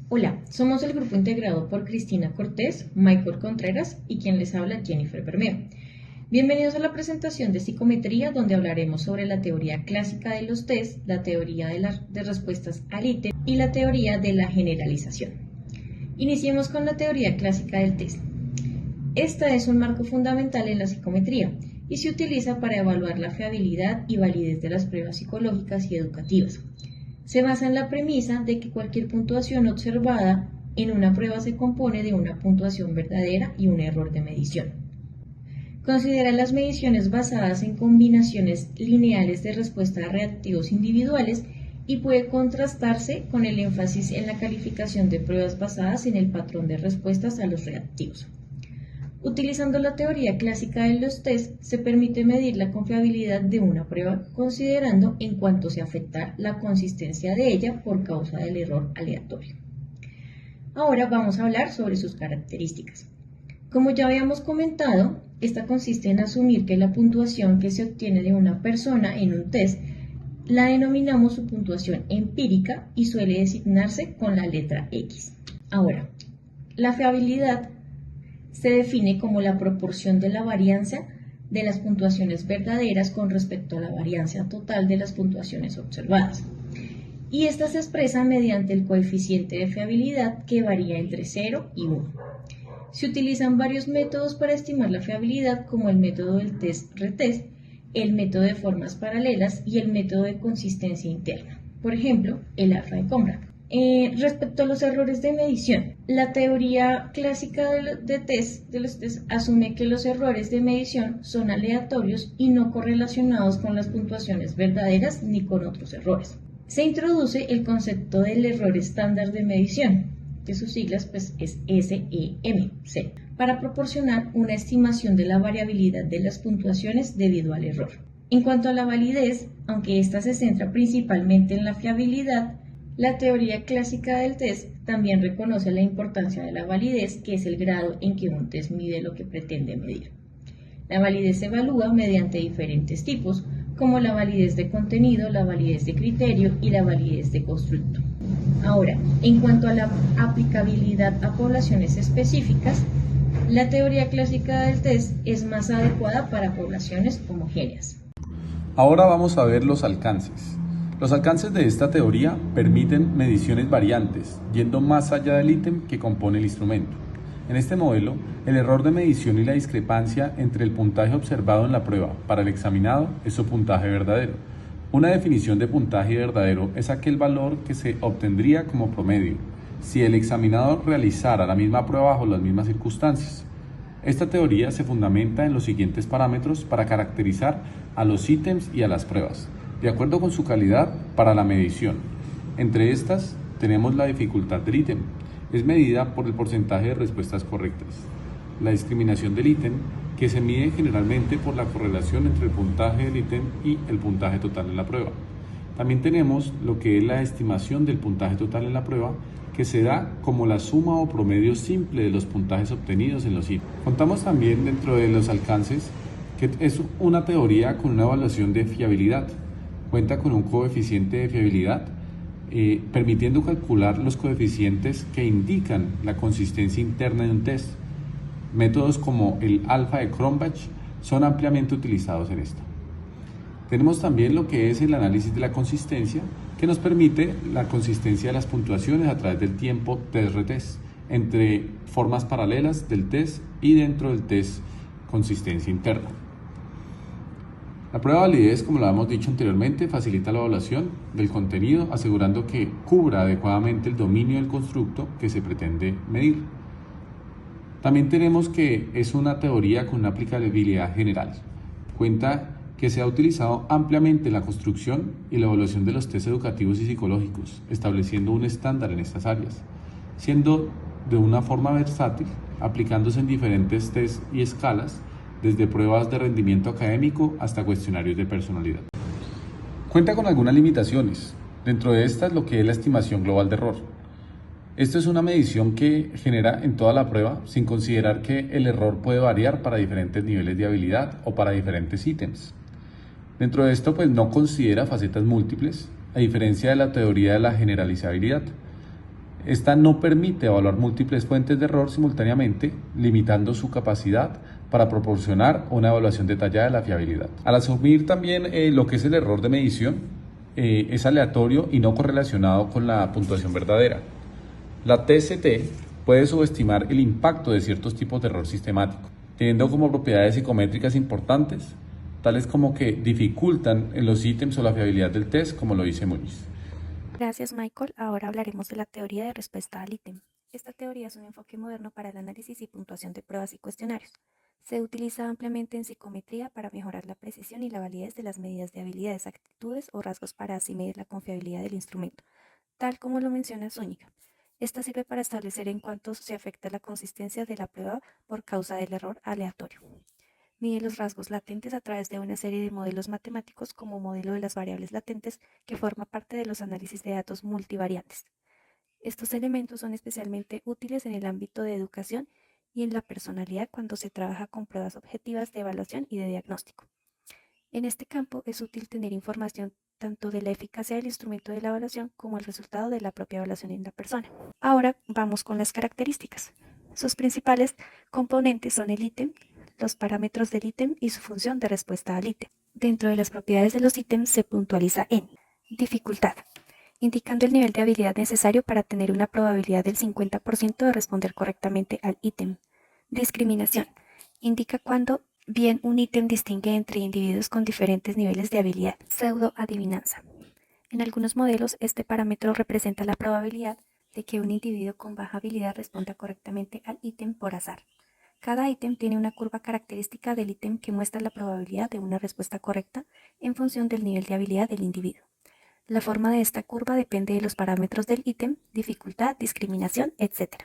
Hola, somos el grupo integrado por Cristina Cortés, Michael Contreras y quien les habla, Jennifer Bermeo. Bienvenidos a la presentación de psicometría, donde hablaremos sobre la teoría clásica de los test, la teoría de respuestas al ítem y la teoría de la generalización. Iniciemos con la teoría clásica del test. Esta es un marco fundamental en la psicometría y se utiliza para evaluar la fiabilidad y validez de las pruebas psicológicas y educativas. Se basa en la premisa de que cualquier puntuación observada en una prueba se compone de una puntuación verdadera y un error de medición. Considera las mediciones basadas en combinaciones lineales de respuesta a reactivos individuales y puede contrastarse con el énfasis en la calificación de pruebas basadas en el patrón de respuestas a los reactivos. Utilizando la teoría clásica de los test, se permite medir la confiabilidad de una prueba considerando en cuanto se afecta la consistencia de ella por causa del error aleatorio. Ahora vamos a hablar sobre sus características. Como ya habíamos comentado, esta consiste en asumir que la puntuación que se obtiene de una persona en un test la denominamos su puntuación empírica y suele designarse con la letra X. Ahora, la fiabilidad se define como la proporción de la varianza de las puntuaciones verdaderas con respecto a la varianza total de las puntuaciones observadas. Y esta se expresa mediante el coeficiente de fiabilidad que varía entre 0 y 1. Se utilizan varios métodos para estimar la fiabilidad, como el método del test-retest, el método de formas paralelas y el método de consistencia interna. Por ejemplo, el alfa de Comrade. Respecto a los errores de medición, la teoría clásica de los test asume que los errores de medición son aleatorios y no correlacionados con las puntuaciones verdaderas ni con otros errores. Se introduce el concepto del error estándar de medición, que sus siglas es SEMC, para proporcionar una estimación de la variabilidad de las puntuaciones debido al error. En cuanto a la validez, aunque ésta se centra principalmente en la fiabilidad, la teoría clásica del test también reconoce la importancia de la validez, que es el grado en que un test mide lo que pretende medir. La validez se evalúa mediante diferentes tipos, como la validez de contenido, la validez de criterio y la validez de constructo. Ahora, en cuanto a la aplicabilidad a poblaciones específicas, la teoría clásica del test es más adecuada para poblaciones homogéneas. Ahora vamos a ver los alcances. Los alcances de esta teoría permiten mediciones variantes, yendo más allá del ítem que compone el instrumento. En este modelo, el error de medición y la discrepancia entre el puntaje observado en la prueba para el examinado es su puntaje verdadero. Una definición de puntaje verdadero es aquel valor que se obtendría como promedio si el examinador realizara la misma prueba bajo las mismas circunstancias. Esta teoría se fundamenta en los siguientes parámetros para caracterizar a los ítems y a las pruebas, de acuerdo con su calidad para la medición. Entre estas tenemos la dificultad del ítem, es medida por el porcentaje de respuestas correctas. La discriminación del ítem, que se mide generalmente por la correlación entre el puntaje del ítem y el puntaje total en la prueba. También tenemos lo que es la estimación del puntaje total en la prueba, que se da como la suma o promedio simple de los puntajes obtenidos en los ítems. Contamos también dentro de los alcances que es una teoría con una evaluación de fiabilidad. Cuenta con un coeficiente de fiabilidad, permitiendo calcular los coeficientes que indican la consistencia interna de un test. Métodos como el alfa de Cronbach son ampliamente utilizados en esta. Tenemos también lo que es el análisis de la consistencia, que nos permite la consistencia de las puntuaciones a través del tiempo test-retest, entre formas paralelas del test y dentro del test consistencia interna. La prueba de validez, como lo hemos dicho anteriormente, facilita la evaluación del contenido, asegurando que cubra adecuadamente el dominio del constructo que se pretende medir. También tenemos que es una teoría con una aplicabilidad general. Cuenta que se ha utilizado ampliamente la construcción y la evaluación de los test educativos y psicológicos, estableciendo un estándar en estas áreas, siendo de una forma versátil, aplicándose en diferentes test y escalas, desde pruebas de rendimiento académico hasta cuestionarios de personalidad. Cuenta con algunas limitaciones, dentro de estas lo que es la estimación global de error. Esto es una medición que genera en toda la prueba sin considerar que el error puede variar para diferentes niveles de habilidad o para diferentes ítems. Dentro de esto pues no considera facetas múltiples, a diferencia de la teoría de la generalizabilidad. Esta no permite evaluar múltiples fuentes de error simultáneamente, limitando su capacidad para proporcionar una evaluación detallada de la fiabilidad. Al asumir también lo que es el error de medición, es aleatorio y no correlacionado con la puntuación verdadera. La TCT puede subestimar el impacto de ciertos tipos de error sistemático, teniendo como propiedades psicométricas importantes, tales como que dificultan en los ítems o la fiabilidad del test, como lo dice Muñiz. Gracias, Michael. Ahora hablaremos de la teoría de respuesta al ítem. Esta teoría es un enfoque moderno para el análisis y puntuación de pruebas y cuestionarios. Se utiliza ampliamente en psicometría para mejorar la precisión y la validez de las medidas de habilidades, actitudes o rasgos para así medir la confiabilidad del instrumento, tal como lo menciona Zúñiga. Esta sirve para establecer en cuánto se afecta la consistencia de la prueba por causa del error aleatorio. Mide los rasgos latentes a través de una serie de modelos matemáticos como modelo de las variables latentes que forma parte de los análisis de datos multivariantes. Estos elementos son especialmente útiles en el ámbito de educación y en la personalidad cuando se trabaja con pruebas objetivas de evaluación y de diagnóstico. En este campo es útil tener información tanto de la eficacia del instrumento de la evaluación como el resultado de la propia evaluación en la persona. Ahora vamos con las características. Sus principales componentes son el ítem, los parámetros del ítem y su función de respuesta al ítem. Dentro de las propiedades de los ítems se puntualiza en dificultad, indicando el nivel de habilidad necesario para tener una probabilidad del 50% de responder correctamente al ítem. Discriminación, indica cuándo bien un ítem distingue entre individuos con diferentes niveles de habilidad. Pseudo-adivinanza. En algunos modelos, este parámetro representa la probabilidad de que un individuo con baja habilidad responda correctamente al ítem por azar. Cada ítem tiene una curva característica del ítem que muestra la probabilidad de una respuesta correcta en función del nivel de habilidad del individuo. La forma de esta curva depende de los parámetros del ítem, dificultad, discriminación, etc.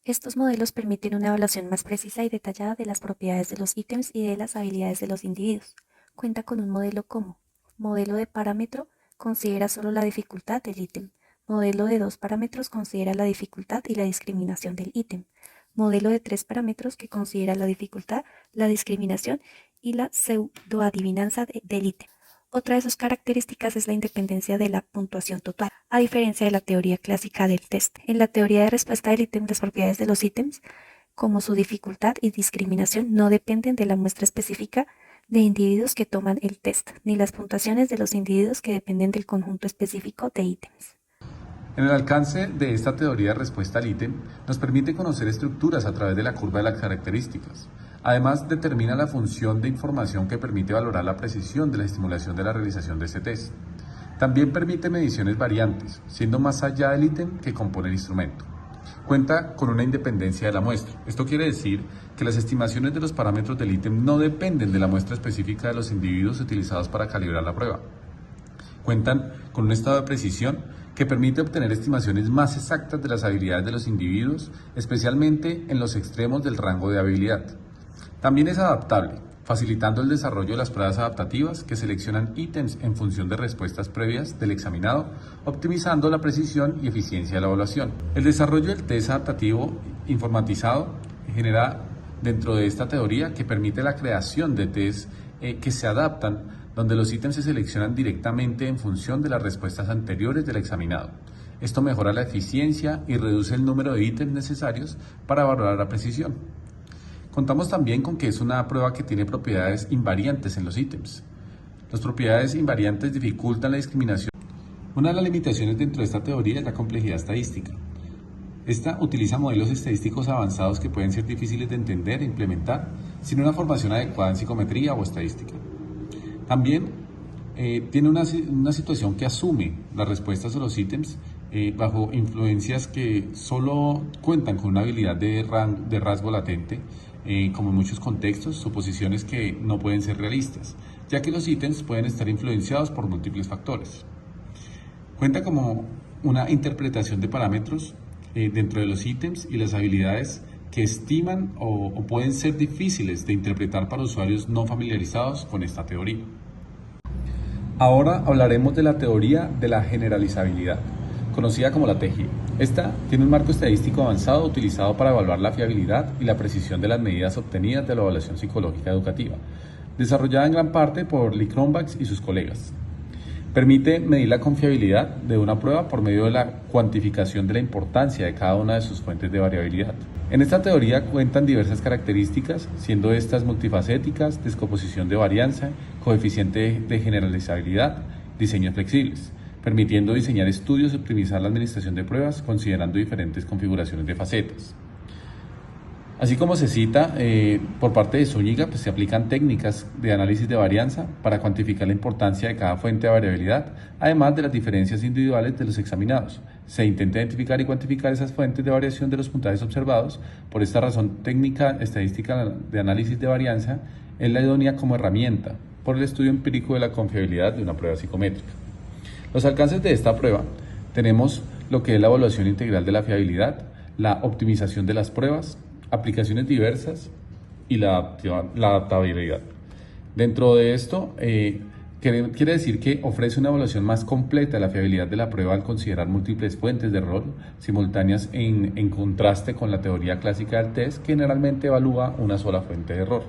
Estos modelos permiten una evaluación más precisa y detallada de las propiedades de los ítems y de las habilidades de los individuos. Cuenta con un modelo como modelo de parámetro, considera solo la dificultad del ítem. Modelo de 2 parámetros considera la dificultad y la discriminación del ítem. Modelo de 3 parámetros que considera la dificultad, la discriminación y la pseudoadivinanza del ítem. Otra de sus características es la independencia de la puntuación total, a diferencia de la teoría clásica del test. En la teoría de respuesta del ítem, las propiedades de los ítems, como su dificultad y discriminación, no dependen de la muestra específica de individuos que toman el test, ni las puntuaciones de los individuos que dependen del conjunto específico de ítems. En el alcance de esta teoría de respuesta al ítem, nos permite conocer estructuras a través de la curva de las características. Además, determina la función de información que permite valorar la precisión de la estimulación de la realización de este test. También permite mediciones variantes, siendo más allá del ítem que compone el instrumento. Cuenta con una independencia de la muestra. Esto quiere decir que las estimaciones de los parámetros del ítem no dependen de la muestra específica de los individuos utilizados para calibrar la prueba. Cuentan con un estado de precisión que permite obtener estimaciones más exactas de las habilidades de los individuos, especialmente en los extremos del rango de habilidad. También es adaptable, facilitando el desarrollo de las pruebas adaptativas que seleccionan ítems en función de respuestas previas del examinado, optimizando la precisión y eficiencia de la evaluación. El desarrollo del test adaptativo informatizado genera dentro de esta teoría que permite la creación de test que se adaptan, donde los ítems se seleccionan directamente en función de las respuestas anteriores del examinado. Esto mejora la eficiencia y reduce el número de ítems necesarios para valorar la precisión. Contamos también con que es una prueba que tiene propiedades invariantes en los ítems. Las propiedades invariantes dificultan la discriminación. Una de las limitaciones dentro de esta teoría es la complejidad estadística. Esta utiliza modelos estadísticos avanzados que pueden ser difíciles de entender e implementar sin una formación adecuada en psicometría o estadística. También tiene una situación que asume las respuestas a los ítems bajo influencias que solo cuentan con una habilidad de rasgo latente, como en muchos contextos, suposiciones que no pueden ser realistas, ya que los ítems pueden estar influenciados por múltiples factores. Cuenta como una interpretación de parámetros dentro de los ítems y las habilidades que estiman o pueden ser difíciles de interpretar para usuarios no familiarizados con esta teoría. Ahora hablaremos de la teoría de la generalizabilidad, conocida como la TGI. Esta tiene un marco estadístico avanzado utilizado para evaluar la fiabilidad y la precisión de las medidas obtenidas de la evaluación psicológica educativa, desarrollada en gran parte por Lee Cronbach y sus colegas. Permite medir la confiabilidad de una prueba por medio de la cuantificación de la importancia de cada una de sus fuentes de variabilidad. En esta teoría cuentan diversas características, siendo estas multifacéticas, descomposición de varianza, coeficiente de generalizabilidad, diseños flexibles, permitiendo diseñar estudios y optimizar la administración de pruebas considerando diferentes configuraciones de facetas. Así como se cita por parte de Zúñiga, pues se aplican técnicas de análisis de varianza para cuantificar la importancia de cada fuente de variabilidad, además de las diferencias individuales de los examinados. Se intenta identificar y cuantificar esas fuentes de variación de los puntajes observados. Por esta razón, técnica estadística de análisis de varianza es la idónea como herramienta por el estudio empírico de la confiabilidad de una prueba psicométrica. Los alcances de esta prueba tenemos lo que es la evaluación integral de la fiabilidad, la optimización de las pruebas, aplicaciones diversas y la adaptabilidad. Dentro de esto, quiere decir que ofrece una evaluación más completa de la fiabilidad de la prueba al considerar múltiples fuentes de error simultáneas en contraste con la teoría clásica del test, que generalmente evalúa una sola fuente de error.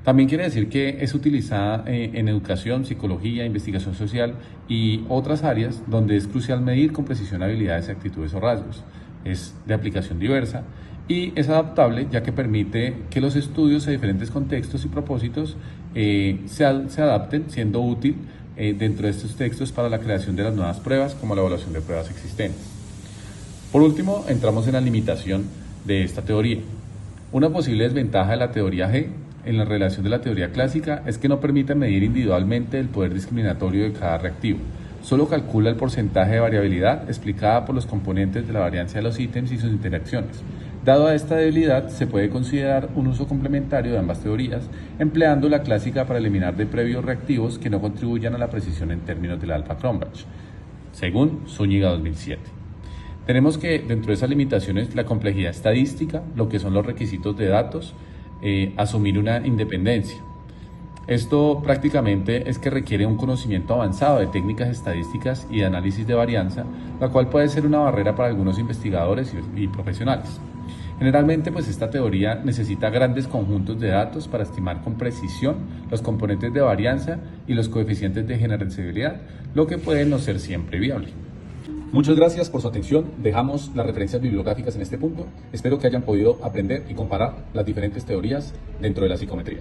También quiere decir que es utilizada en educación, psicología, investigación social y otras áreas donde es crucial medir con precisión habilidades, actitudes o rasgos. Es de aplicación diversa y es adaptable, ya que permite que los estudios a diferentes contextos y propósitos se adapten, siendo útil dentro de estos textos para la creación de las nuevas pruebas, como la evaluación de pruebas existentes. Por último, entramos en la limitación de esta teoría. Una posible desventaja de la teoría G en la relación de la teoría clásica es que no permite medir individualmente el poder discriminatorio de cada reactivo. Solo calcula el porcentaje de variabilidad explicada por los componentes de la varianza de los ítems y sus interacciones. Dado a esta debilidad, se puede considerar un uso complementario de ambas teorías, empleando la clásica para eliminar de previos reactivos que no contribuyan a la precisión en términos del alfa-Cronbach, según Zúñiga 2007. Tenemos que dentro de esas limitaciones la complejidad estadística, lo que son los requisitos de datos, asumir una independencia. Esto prácticamente es que requiere un conocimiento avanzado de técnicas estadísticas y de análisis de varianza, la cual puede ser una barrera para algunos investigadores y profesionales. Generalmente, pues esta teoría necesita grandes conjuntos de datos para estimar con precisión los componentes de varianza y los coeficientes de generalizabilidad, lo que puede no ser siempre viable. Muchas gracias por su atención. Dejamos las referencias bibliográficas en este punto. Espero que hayan podido aprender y comparar las diferentes teorías dentro de la psicometría.